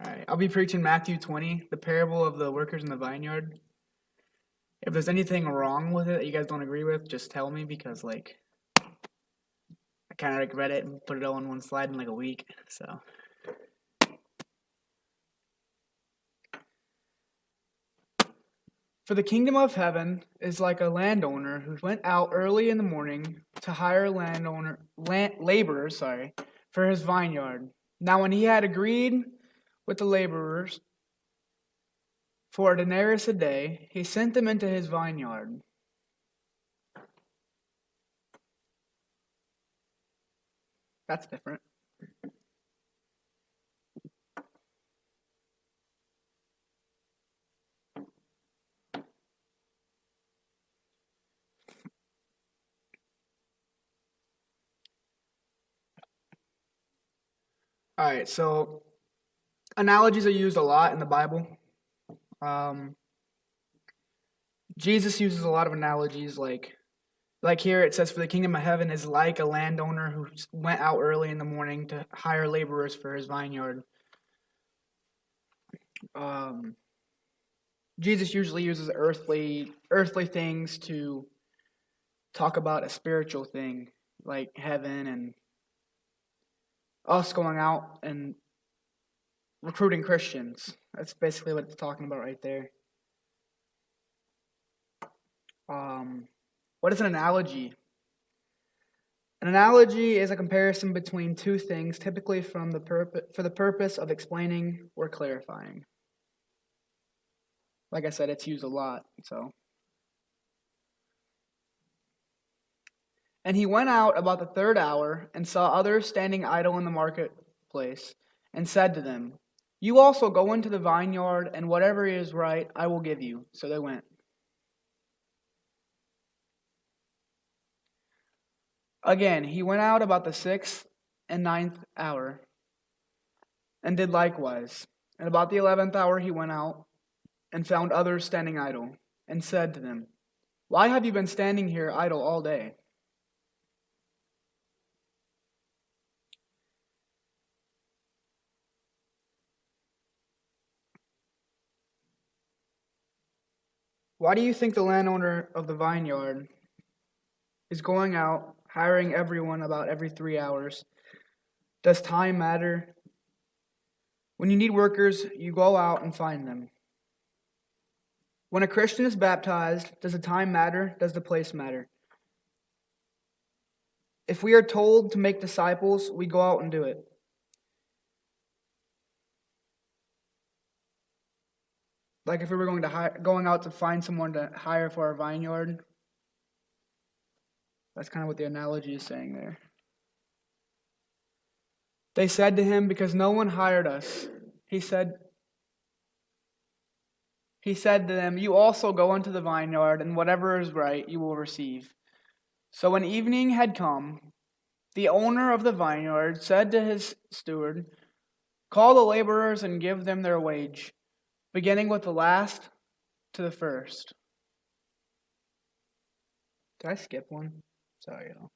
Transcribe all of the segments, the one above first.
All right, I'll be preaching Matthew 20, the parable of the workers in the vineyard. If there's anything wrong with it that you guys don't agree with, just tell me because, I kind of read it and put it all in one slide in like a week. So, for the kingdom of heaven is like a landowner who went out early in the morning to hire laborers, for his vineyard. Now, when he had agreed with the laborers for a denarius a day, he sent them into his vineyard. That's different. All right, so analogies are used a lot in the Bible. Jesus uses a lot of analogies, like here it says, for the kingdom of heaven is like a landowner who went out early in the morning to hire laborers for his vineyard. Jesus usually uses earthly things to talk about a spiritual thing, like heaven and us going out and recruiting Christians. That's basically what it's talking about right there. What is an analogy? An analogy is a comparison between two things, typically for the purpose of explaining or clarifying. Like I said, it's used a lot. And he went out about the third hour and saw others standing idle in the marketplace, and said to them, "You also go into the vineyard, and whatever is right I will give you." So they went. Again, he went out about the 6th and 9th hour, and did likewise. And about the 11th hour he went out, and found others standing idle, and said to them, "Why have you been standing here idle all day?" Why do you think the landowner of the vineyard is going out, hiring everyone about every 3 hours? Does time matter? When you need workers, you go out and find them. When a Christian is baptized, does the time matter? Does the place matter? If we are told to make disciples, we go out and do it. Like if we were going out to find someone to hire for our vineyard, that's kind of what the analogy is saying there. They said to him, "Because no one hired us." He said to them, "You also go into the vineyard, and whatever is right you will receive." So when evening had come, the owner of the vineyard said to his steward, "Call the laborers and give them their wage, beginning with the last to the first." Did I skip one? Sorry, y'all.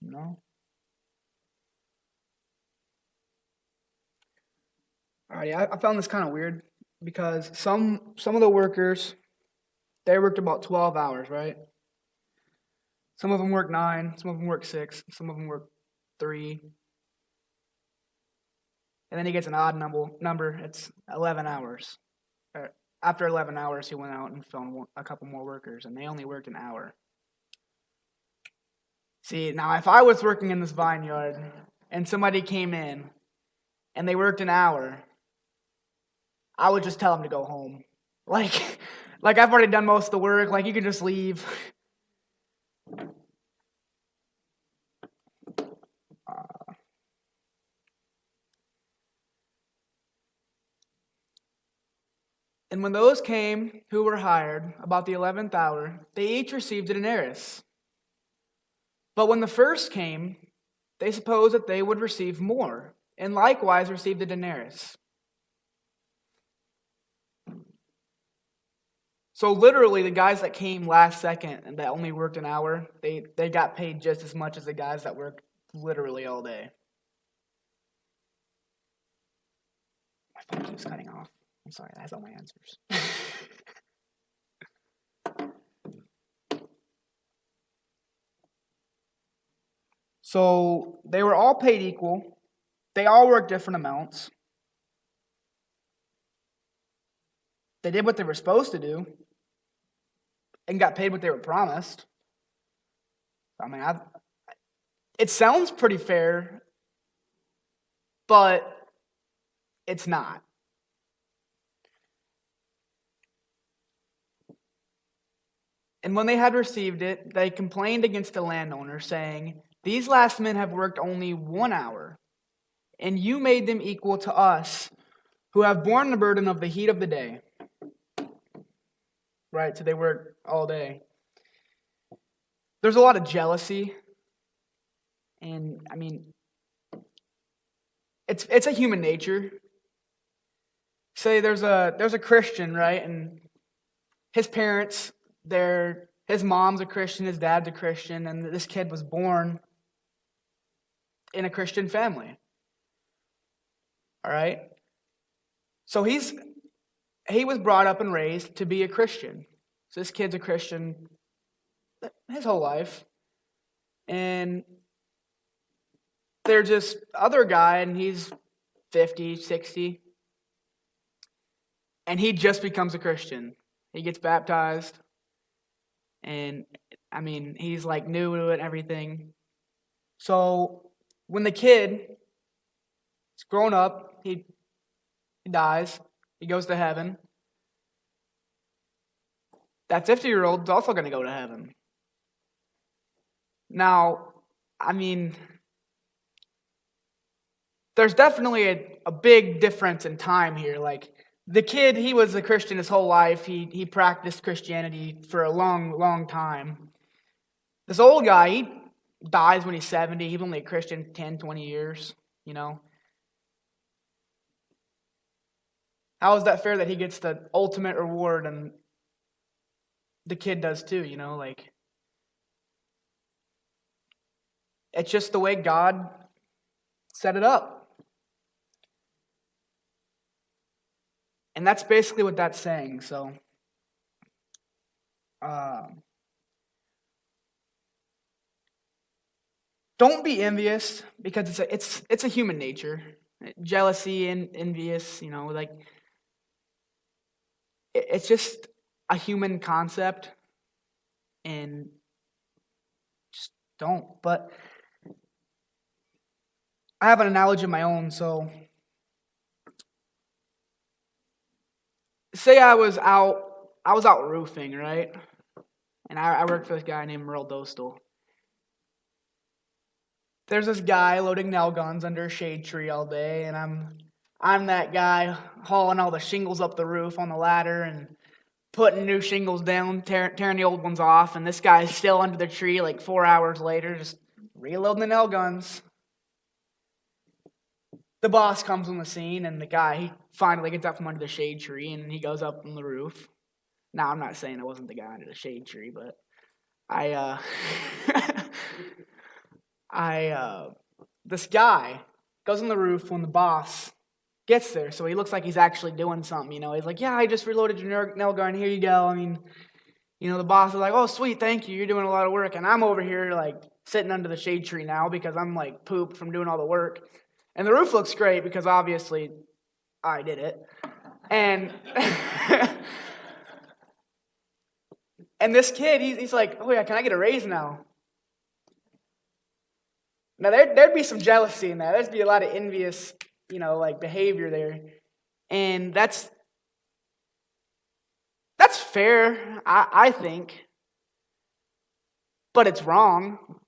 No? Alright, I found this kind of weird because some of the workers, they worked about 12 hours, right? Some of them work 9, some of them work 6, some of them work 3. And then he gets an odd number. It's 11 hours. After 11 hours, he went out and found a couple more workers, and they only worked an hour. See, now if I was working in this vineyard and somebody came in and they worked an hour, I would just tell them to go home. Like I've already done most of the work. Like, you can just leave. And when those came who were hired about the 11th hour, they each received a denarius. But when the first came, they supposed that they would receive more, and likewise received a denarius. So literally, the guys that came last second and that only worked an hour, they got paid just as much as the guys that worked literally all day. My phone keeps cutting off. I'm sorry, that's all my answers. So they were all paid equal. They all worked different amounts. They did what they were supposed to do and got paid what they were promised. I mean, it sounds pretty fair, but it's not. And when they had received it, they complained against the landowner, saying, "These last men have worked only 1 hour, and you made them equal to us, who have borne the burden of the heat of the day." Right, so they worked all day. There's a lot of jealousy, and I mean, it's a human nature. Say there's a Christian, right, and his parents, his mom's a Christian, his dad's a Christian, and this kid was born in a Christian family. All right? So he was brought up and raised to be a Christian. So this kid's a Christian his whole life. And there's this other guy, and he's 50, 60, and he just becomes a Christian. He gets baptized, and I mean, he's like new to it and everything. So when the kid is grown up, he dies, he goes to heaven. That 50-year-old is also going to go to heaven. Now, I mean, there's definitely a big difference in time here. Like, the kid, he was a Christian his whole life. He practiced Christianity for a long, long time. This old guy, he dies when he's 70. He's only a Christian 10, 20 years, you know. How is that fair that he gets the ultimate reward and the kid does too, you know? Like, it's just the way God set it up. And that's basically what that's saying. So, don't be envious, because it's a human nature. Jealousy and envious, you know, like, it's just a human concept, and just don't. But I have an analogy of my own. So say I was out roofing, right? And I worked for this guy named Merle Dostal. There's this guy loading nail guns under a shade tree all day, and I'm that guy hauling all the shingles up the roof on the ladder and putting new shingles down, tearing the old ones off, and this guy's still under the tree like 4 hours later, just reloading the nail guns. The boss comes on the scene, and the guy, he finally gets up from under the shade tree, and he goes up on the roof. Now, I'm not saying I wasn't the guy under the shade tree, but this guy goes on the roof when the boss gets there, so he looks like he's actually doing something, you know. He's like, "Yeah, I just reloaded your nail gun, here you go." I mean, you know, the boss is like, "Oh, sweet, thank you, you're doing a lot of work." And I'm over here, like, sitting under the shade tree now because I'm, like, pooped from doing all the work. And the roof looks great because, obviously, I did it. And and this kid, he's like, "Oh, yeah, can I get a raise now?" Now, there'd be some jealousy in that. There'd be a lot of envious, you know, like, behavior there. And that's fair, I think. But it's wrong.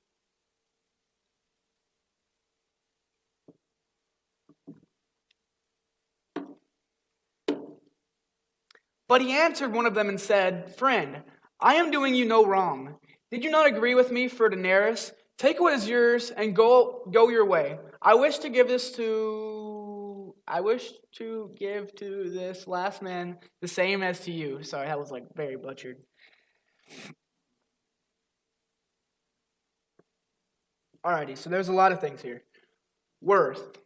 But he answered one of them and said, "Friend, I am doing you no wrong. Did you not agree with me for a denarius? Take what is yours and go your way. I wish to give this to I wish to give to this last man the same as to you. Sorry, that was like very butchered. Alrighty, so there's a lot of things here. Worth.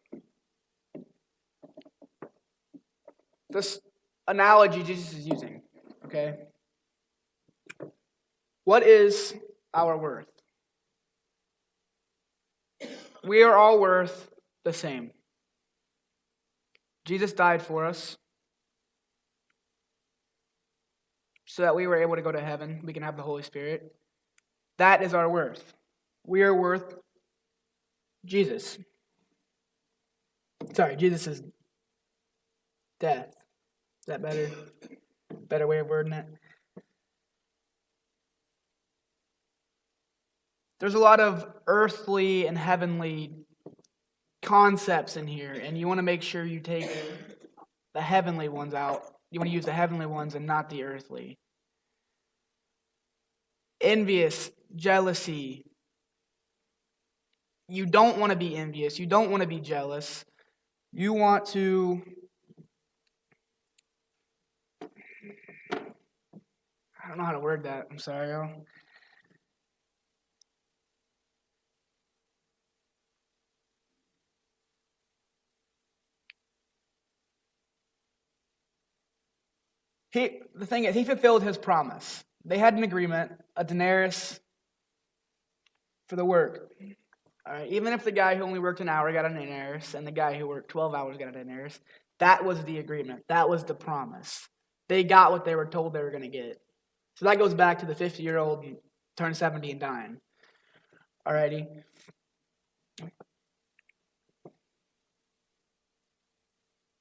This analogy Jesus is using, okay? What is our worth? We are all worth the same. Jesus died for us so that we were able to go to heaven. We can have the Holy Spirit. That is our worth. We are worth Jesus. Sorry, Jesus' death. Is that better? Better way of wording it? There's a lot of earthly and heavenly concepts in here, and you want to make sure you take the heavenly ones out. You want to use the heavenly ones and not the earthly. Envious, jealousy. You don't want to be envious. You don't want to be jealous. You want to... I don't know how to word that. I'm sorry, y'all. The thing is, he fulfilled his promise. They had an agreement, a denarius for the work. All right, even if the guy who only worked an hour got a denarius and the guy who worked 12 hours got a denarius, that was the agreement. That was the promise. They got what they were told they were going to get. So that goes back to the 50-year-old turned 70 and dying. Alrighty.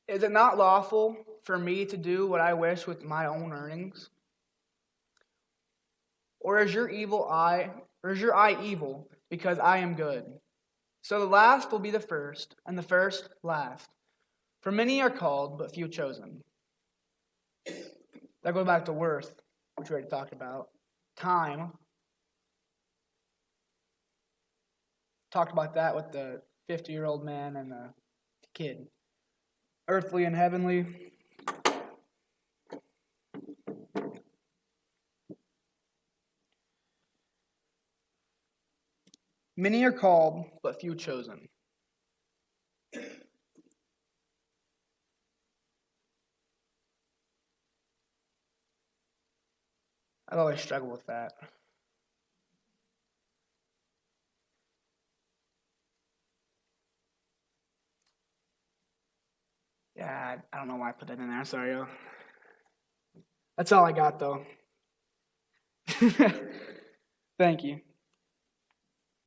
Is it not lawful for me to do what I wish with my own earnings? Or is your eye evil because I am good? So the last will be the first, and the first last. For many are called, but few chosen. That goes back to worth, which we already talked about. Time. Talked about that with the 50-year-old man and the kid. Earthly and heavenly. Many are called, but few chosen. I've always struggled with that. Yeah, I don't know why I put that in there. I'm sorry, yo. That's all I got, though. Thank you.